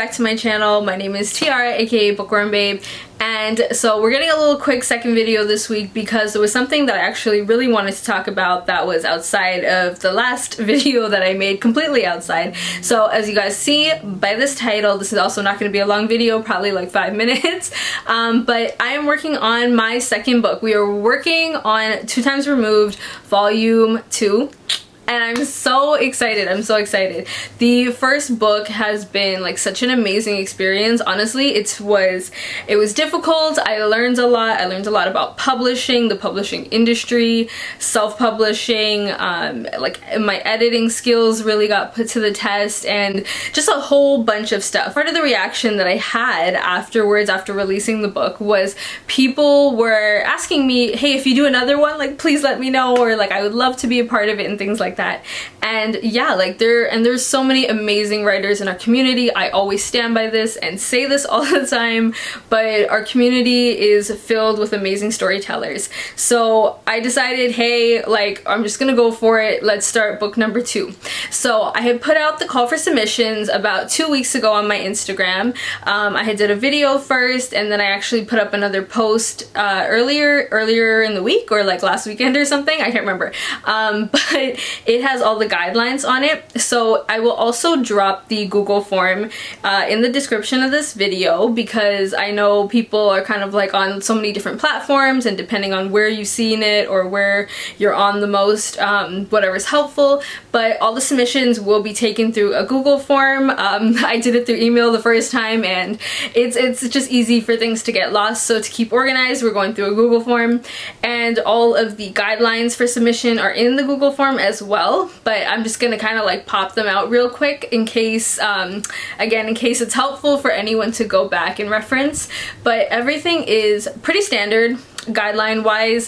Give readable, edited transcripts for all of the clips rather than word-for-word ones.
back to my channel. My name is Tiara, aka Bookworm Babe, and so we're getting a little quick second video this week because there was something that I actually really wanted to talk about that was outside of the last video that I made, completely outside. So as you guys see by this title, this is also not going to be a long video, probably like 5 minutes, but I am working on my second book. We are working on Two Times Removed Volume 2. And I'm so excited. I'm so excited. The first book has been like such an amazing experience. Honestly, it was difficult. I learned a lot. I learned a lot about publishing, the publishing industry, self-publishing, like my editing skills really got put to the test, and just a whole bunch of stuff. Part of the reaction that I had afterwards, after releasing the book, was people were asking me, hey, if you do another one, like please let me know, or like I would love to be a part of it and things like that. And yeah, like there's so many amazing writers in our community. I always stand by this and say this all the time, but our community is filled with amazing storytellers. So I decided, hey, like I'm just gonna go for it. Let's start book number 2. So I had put out the call for submissions about 2 weeks ago on my Instagram. I had did a video first, and then I actually put up another post earlier in the week, or like last weekend or something. I can't remember. But it has all the guidelines on it. So I will also drop the Google form in the description of this video, because I know people are kind of like on so many different platforms, and depending on where you've seen it or where you're on the most, whatever's helpful. But all the submissions will be taken through a Google form. I did it through email the first time, and it's just easy for things to get lost. So to keep organized, we're going through a Google form, and all of the guidelines for submission are in the Google form as well. But I'm just gonna kind of like pop them out real quick in case, again, in case it's helpful for anyone to go back and reference. But everything is pretty standard. Guideline wise,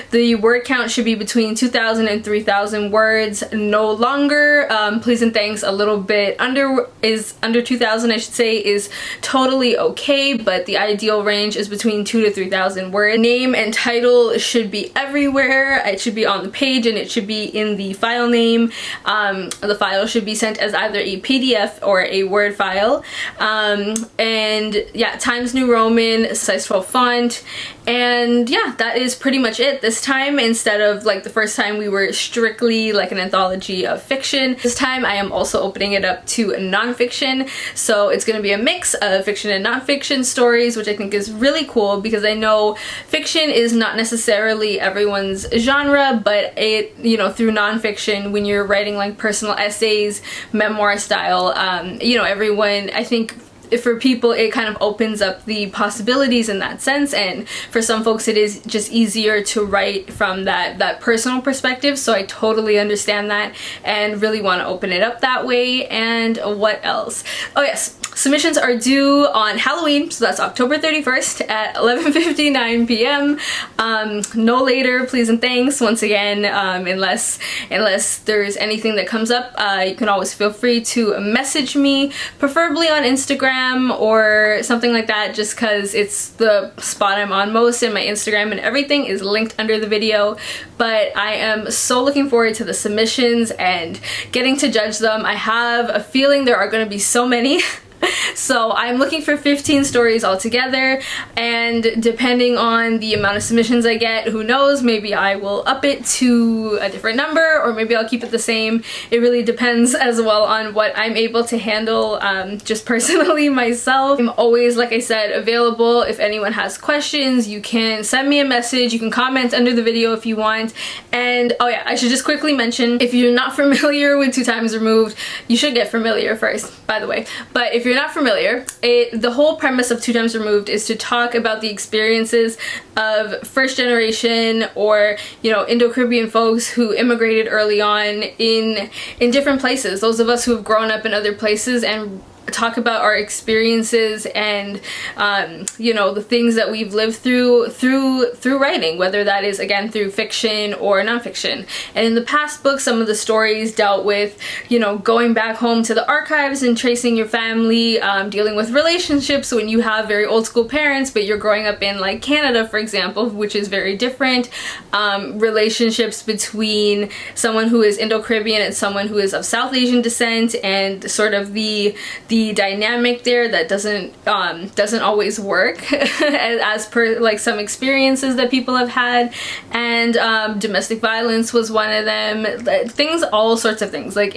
the word count should be between 2,000 and 3,000 words, no longer. Please and thanks a little bit under 2,000, I should say, is totally okay, but the ideal range is between 2,000 to 3,000 words. Name and title should be everywhere. It should be on the page, and it should be in the file name. The file should be sent as either a PDF or a Word file. And yeah, Times New Roman, size 12 font. And yeah, that is pretty much it this time. Instead of like the first time we were strictly like an anthology of fiction, this time I am also opening it up to nonfiction. So it's going to be a mix of fiction and nonfiction stories, which I think is really cool, because I know fiction is not necessarily everyone's genre, but it, you know, through nonfiction, when you're writing like personal essays, memoir style, you know, everyone, I think for people it kind of opens up the possibilities in that sense, and for some folks it is just easier to write from that personal perspective. So I totally understand that and really want to open it up that way. And what else? Oh yes, submissions are due on Halloween, so that's October 31st at 11:59 p.m. No later, please and thanks. Once again, unless there's anything that comes up, you can always feel free to message me, preferably on Instagram or something like that, just because it's the spot I'm on most, and my Instagram and everything is linked under the video. But I am so looking forward to the submissions and getting to judge them. I have a feeling there are going to be so many. So I'm looking for 15 stories altogether, and depending on the amount of submissions I get, who knows, maybe I will up it to a different number, or maybe I'll keep it the same. It really depends as well on what I'm able to handle, just personally myself. I'm always, like I said, available. If anyone has questions, you can send me a message, you can comment under the video if you want. And oh yeah, I should just quickly mention, if you're not familiar with Two Times Removed, you should get familiar first, by the way. But if you're not familiar, the whole premise of Two Times Removed is to talk about the experiences of first generation, or you know, Indo-Caribbean folks who immigrated early on in different places. Those of us who have grown up in other places, and talk about our experiences and you know, the things that we've lived through writing, whether that is again through fiction or nonfiction. And in the past books, some of the stories dealt with, you know, going back home to the archives and tracing your family, dealing with relationships when you have very old school parents but you're growing up in like Canada, for example, which is very different. Relationships between someone who is Indo-Caribbean and someone who is of South Asian descent, and sort of the the dynamic there that doesn't always work as per like some experiences that people have had, and domestic violence was one of them. Things, all sorts of things. Like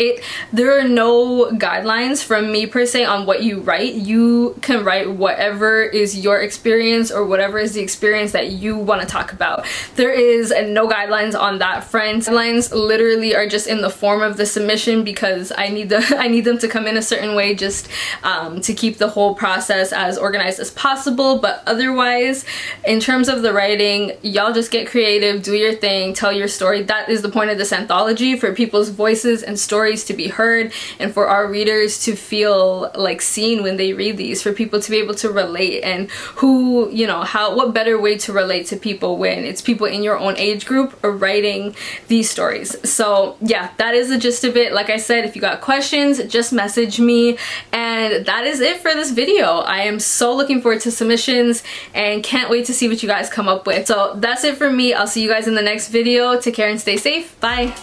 there are no guidelines from me per se on what you write. You can write whatever is your experience or whatever is the experience that you want to talk about. There is no guidelines on that front. Guidelines literally are just in the form of the submission because I need them to come in a certain way, just to keep the whole process as organized as possible. But otherwise, in terms of the writing, y'all just get creative, do your thing, tell your story. That is the point of this anthology, for people's voices and stories to be heard, and for our readers to feel like seen when they read these, for people to be able to relate. And who, you know, what better way to relate to people when it's people in your own age group are writing these stories. So yeah, that is the gist of it. Like I said, if you got questions, just message me. And that is it for this video. I am so looking forward to submissions and can't wait to see what you guys come up with. So that's it for me. I'll see you guys in the next video. Take care and stay safe. Bye.